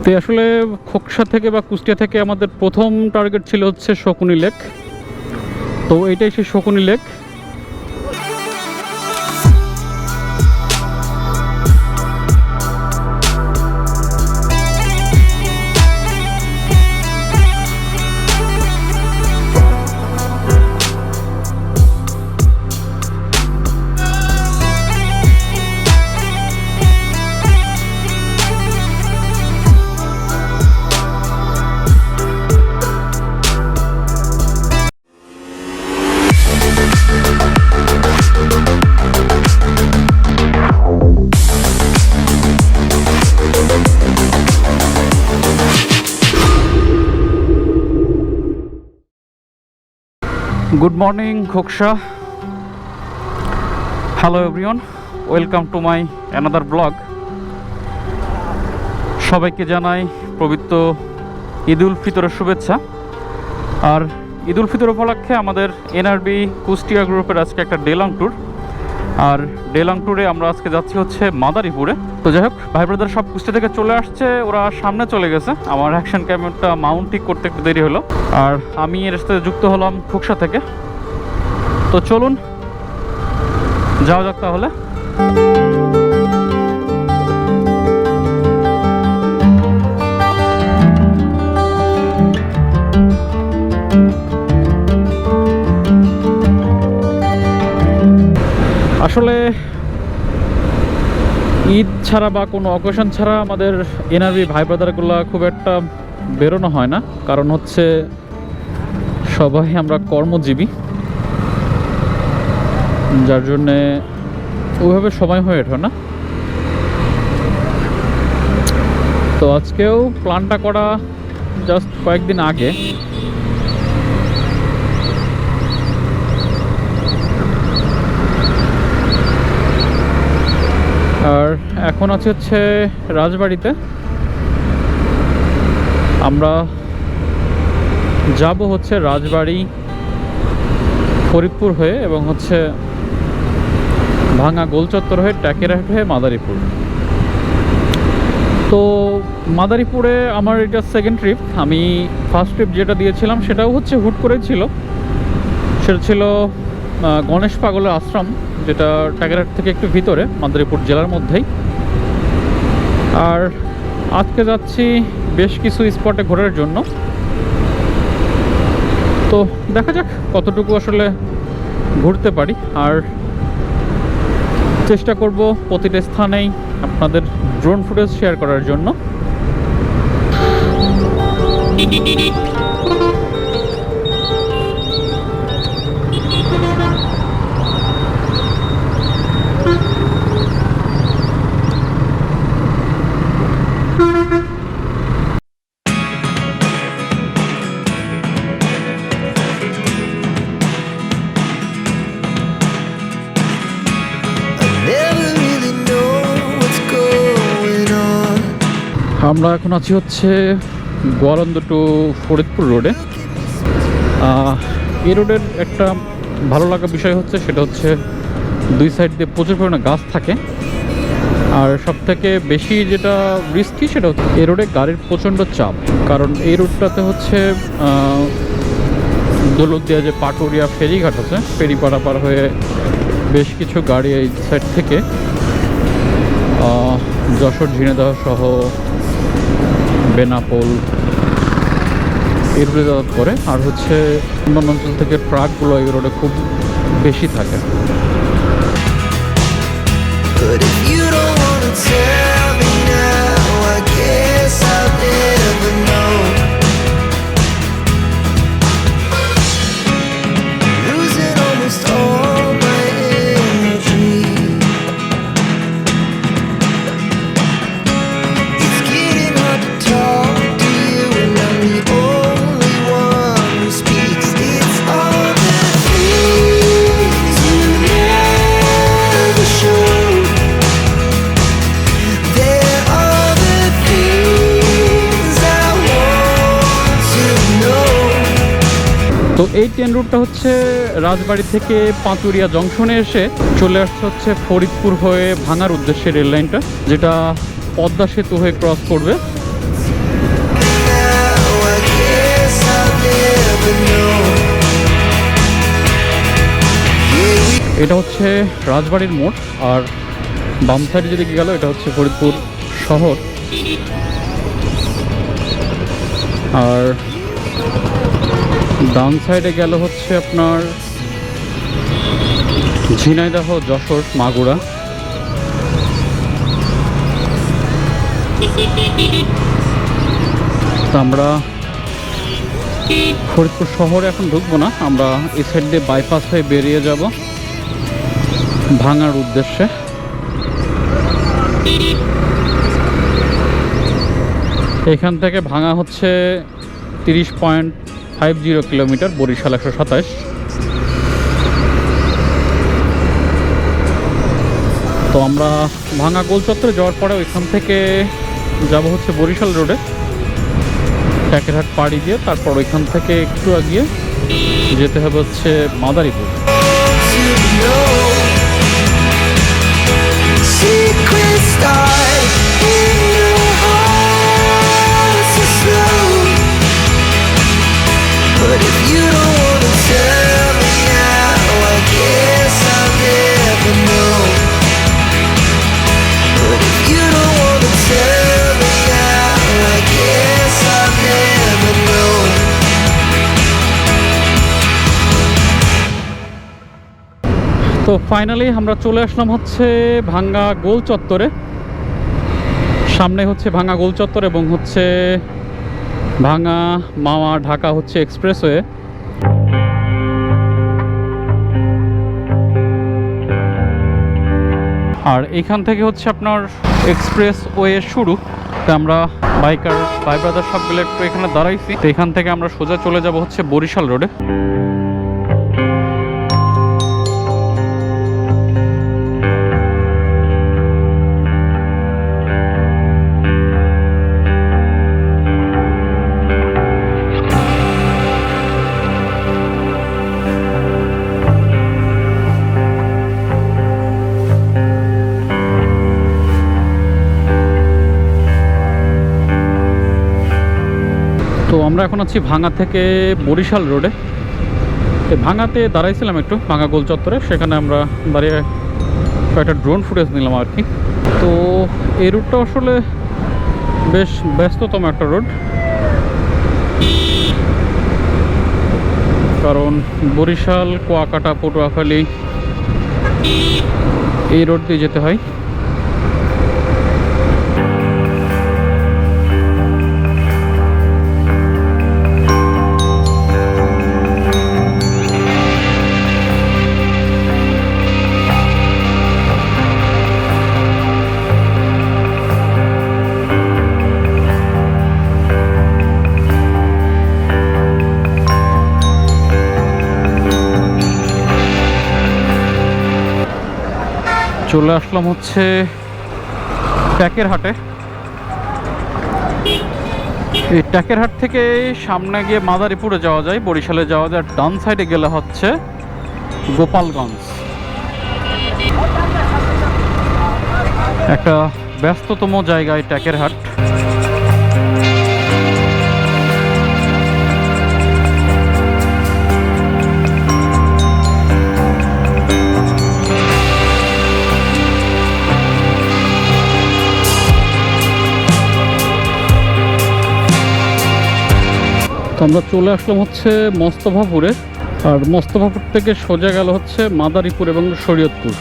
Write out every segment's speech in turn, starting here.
তো আসলে খোকসা থেকে বা কুষ্টিয়া থেকে আমাদের প্রথম টার্গেট ছিল হচ্ছে শকুনি লেক। তো এটাই সেই Shakuni lake. Good morning Khoksa. Hello everyone, welcome to my another blog. সবাইকে জানাই পবিত্র ঈদ উল ফিতরের শুভেচ্ছা। আর ঈদ উল ফিতর উপলক্ষে আমাদের এনআরবি কুষ্টিয়া গ্রুপের আজকে একটা ডে লং ট্যুর। আর ডে লং ট্যুরে আমরা আজকে যাচ্ছি হচ্ছে মাদারীপুরে। তো যাই হোক, ভাই ব্রাদার সব কুষ্টিয়া থেকে চলে আসছে, ওরা সামনে চলে গেছে। আমার অ্যাকশন ক্যামেরাটা মাউন্টিং করতে একটু দেরি হলো, আর আমি এর সাথে যুক্ত হলাম খোকসা থেকে। তো চলুন যাওয়া যাক তাহলে। আসলে ঈদ ছাড়া বা কোনো অকেশন ছাড়া আমাদের এনআরবি ভাই ব্রাদারগুলো খুব একটা বেরোনো হয় না, কারণ হচ্ছে সবাই আমরা কর্মজীবী, যার জন্যে ওইভাবে সময় হয়ে ওঠে না। তো আজকেও প্ল্যানটা করা জাস্ট কয়েকদিন আগে। আর এখন আছে হচ্ছে রাজবাড়িতে। আমরা যাব হচ্ছে রাজবাড়ি ফরিদপুর হয়ে এবং হচ্ছে ভাঙা গোলচত্বর হয়ে ট্যাকেরহাট হয়ে মাদারীপুর। তো মাদারীপুরে আমার এটা সেকেন্ড ট্রিপ। আমি ফার্স্ট ট্রিপ যেটা দিয়েছিলাম সেটাও হচ্ছে হুট করেই ছিল। সেটা ছিল গণেশ পাগলের আশ্রম, যেটা ট্যাকেরহাট থেকে একটু ভিতরে মাদারীপুর জেলার মধ্যেই। আর আজকে যাচ্ছি বেশ কিছু স্পটে ঘোরার জন্য। তো দেখা যাক কতটুকু আসলে ঘুরতে পারি। আর চেষ্টা করব প্রতিটা স্থানেই আপনাদের ড্রোন ফুটেজ শেয়ার করার জন্য। আমরা এখন আছি হচ্ছে গোয়ালন্দ টু ফরিদপুর রোডে। এই রোডের একটা ভালো লাগা বিষয় হচ্ছে সেটা হচ্ছে দুই সাইড দিয়ে প্রচুর পরিমাণে গাছ থাকে। আর সব থেকে বেশি যেটা রিস্কি সেটা হচ্ছে এই রোডে গাড়ির প্রচণ্ড চাপ, কারণ এই রোডটাতে হচ্ছে দৌলতদিয়া যে পাটুরিয়া ফেরিঘাট আছে, ফেরি পারাপার হয়ে বেশ কিছু গাড়ি এই সাইড থেকে যশোর ঝিনাইদহ সহ বেনাপোল এই রোডে যাতায়াত করে। আর হচ্ছে অন্যান্য অঞ্চল থেকে ট্রাকগুলো এই রোডে খুব বেশি থাকে। তো এই ট্রেন রুটটা হচ্ছে রাজবাড়ি থেকে পাতুরিয়া জংশনে এসে চলে আসছে হচ্ছে ফরিদপুর হয়ে ভাঙার উদ্দেশ্যে রেল লাইনটা, যেটা পদ্মা সেতু হয়ে ক্রস করবে। এটা হচ্ছে রাজবাড়ির মোড়, আর বাম সাইডে যেদিকে গেল এটা হচ্ছে ফরিদপুর শহর, আর ডান সাইডে গেল হচ্ছে আপনার ঝিনাইদহ, যশোর, মাগুরা। তো আমরা ফরিদপুর শহরে এখন ঢুকবো না, আমরা এই সাইড দিয়ে বাইপাস হয়ে বেরিয়ে যাব ভাঙার উদ্দেশ্যে। এখান থেকে ভাঙা হচ্ছে 30.50 কিলোমিটার, বরিশাল 127। তো আমরা ভাঙা গোল চত্বরে যাওয়ার পরে ওইখান থেকে যাব হচ্ছে বরিশাল রোডে, ট্যাকেরহাট পাড়ি দিয়ে, তারপর ওইখান থেকে একটু আগিয়ে যেতে হবে হচ্ছে মাদারীপুর। তো ফাইনালি আমরা চলে আসলাম হচ্ছে ভাঙ্গা গোল চত্বরে। সামনে হচ্ছে ভাঙ্গা গোল চত্বর এবং হচ্ছে ভাঙ্গা মাওয়া ঢাকা হচ্ছে এক্সপ্রেসওয়ে। আর এখান থেকে হচ্ছে আপনার এক্সপ্রেসওয়ে শুরু। তো আমরা বাইকার ভাই ব্রাদার সবগুলো একটু এখানে দাঁড়াইছি। তো এখান থেকে আমরা সোজা চলে যাব হচ্ছে বরিশাল রোডে। তো আমরা এখন আছি ভাঙ্গা থেকে বরিশাল রোডে। ভাঙ্গাতে দাঁড়াইছিলাম একটু ভাঙ্গা গোল চত্বরে, সেখানে আমরা দাঁড়িয়ে কয়েকটা ড্রোন ফুটেজ নিলাম আর কি। তো এই রুটটা আসলে বেশ ব্যস্ততম একটা রোড, কারণ বরিশাল, কুয়াকাটা, পটুয়াখালী এই রোড দিয়ে যেতে হয়। চলে আসলাম হচ্ছে ট্যাকেরহাটে। এই ট্যাকেরহাট থেকে সামনে গিয়ে মাদারীপুরে যাওয়া যায়, বরিশালে যাওয়া যায়। ডান সাইডে গেলে হচ্ছে গোপালগঞ্জ। একটা ব্যস্ততম জায়গায় ট্যাকেরহাট। তো আমরা চলে আসলাম হচ্ছে মোস্তফাপুরে, আর মোস্তফাপুর থেকে সোজা গেল হচ্ছে মাদারীপুর এবং শরীয়তপুর।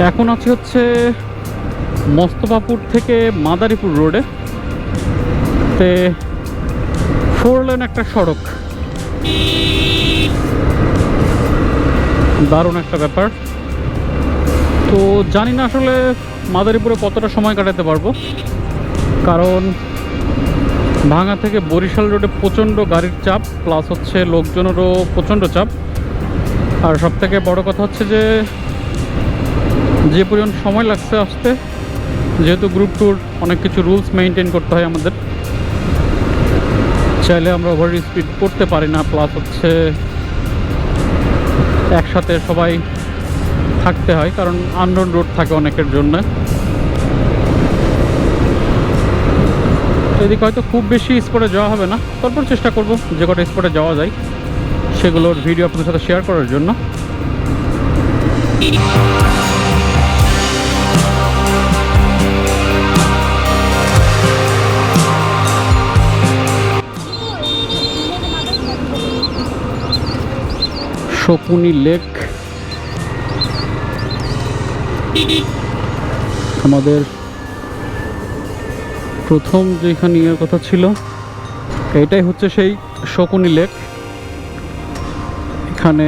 এখন আছি হচ্ছে মোস্তফাপুর থেকে মাদারীপুর রোডে। তে 4 লেন একটা সড়ক, দারুণ একটা ব্যাপার। তো জানি না আসলে মাদারীপুরে কতটা সময় কাটাতে পারবো, কারণ ভাঙ্গা থেকে বরিশাল রোডে প্রচণ্ড গাড়ির চাপ, প্লাস হচ্ছে লোকজনেরও প্রচণ্ড চাপ। আর সবথেকে বড় কথা হচ্ছে যে পরিমাণ সময় লাগছে আসতে, যেহেতু গ্রুপ ট্যুর, অনেক কিছু রুলস মেনটেন করতে হয় আমাদের, চাইলে আমরা ওভার স্পিড করতে পারি না। প্লাস হচ্ছে একসাথে সবাই থাকতে হয়, কারণ আননোন রোড থাকে অনেকের জন্য। এদিকে হয়তো খুব বেশি স্পটে যাওয়া হবে না, তারপর চেষ্টা করব যে কটা স্পটে যাওয়া যায় সেগুলোর ভিডিও আপনাদের সাথে শেয়ার করার জন্য। শকুনি লেক আমাদের প্রথম যেখানে ইয়ের কথা ছিল, এটাই হচ্ছে সেই শকুনি লেক। এখানে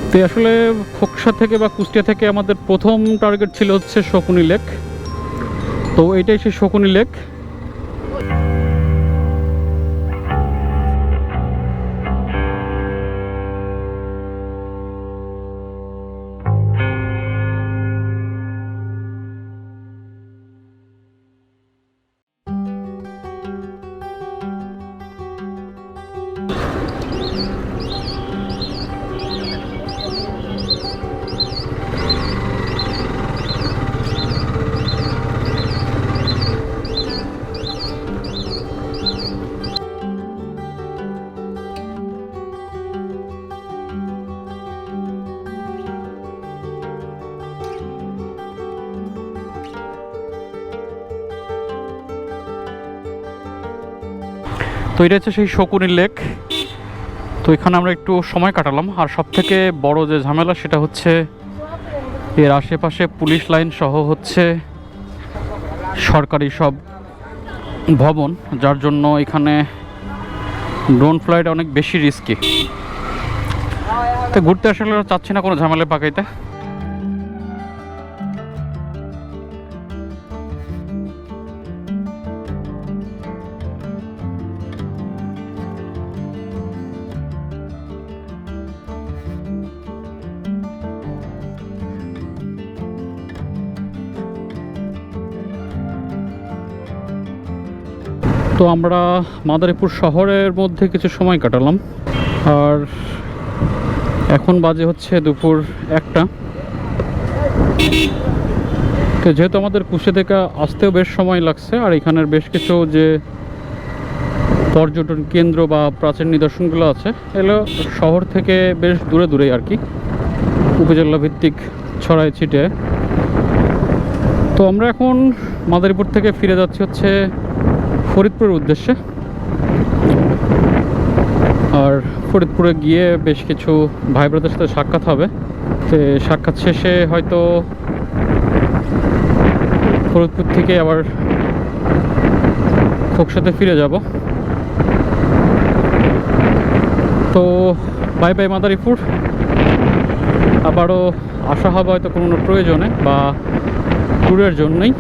তো আসলে খোকসা থেকে বা কুষ্টিয়া থেকে আমাদের প্রথম টার্গেট ছিল হচ্ছে শকুনি লেক। তো এটাই সেই শকুনি লেক। তো এটা হচ্ছে সেই শকুনি লেক। তো এখানে আমরা একটু সময় কাটালাম। আর সব থেকে বড় যে ঝামেলা সেটা হচ্ছে এর আশেপাশে পুলিশ লাইন সহ হচ্ছে সরকারি সব ভবন, যার জন্য এখানে ড্রোন ফ্লাইট অনেক বেশি রিস্কি। তো ঘুরতে আসলে চাচ্ছি না কোনো ঝামেলা পাকাইতে। তো আমরা মাদারীপুর শহরের মধ্যে কিছু সময় কাটালাম। আর এখন বাজে হচ্ছে দুপুর 1টা। তো যেহেতু আমাদের কুষ্টিয়া থেকে আসতেও বেশ সময় লাগছে, আর এখানের বেশ কিছু যে পর্যটন কেন্দ্র বা প্রাচীন নিদর্শনগুলো আছে এগুলো শহর থেকে বেশ দূরে দূরেই আর কি, উপজেলা ভিত্তিক ছড়ায় ছিটে। তো আমরা এখন মাদারীপুর থেকে ফিরে যাচ্ছি হচ্ছে ফরিদপুরের উদ্দেশ্যে। আর ফরিদপুরে গিয়ে বেশ কিছু ভাই ব্রাদের সাথে সাক্ষাৎ হবে। তো সাক্ষাৎ শেষে হয়তো ফরিদপুর থেকে আবার খোকসাতে ফিরে যাব। তো বাই বাই মাদারীপুর। আবারও আসা হবে হয়তো কোনো প্রয়োজনে বা ট্যুরের জন্যই।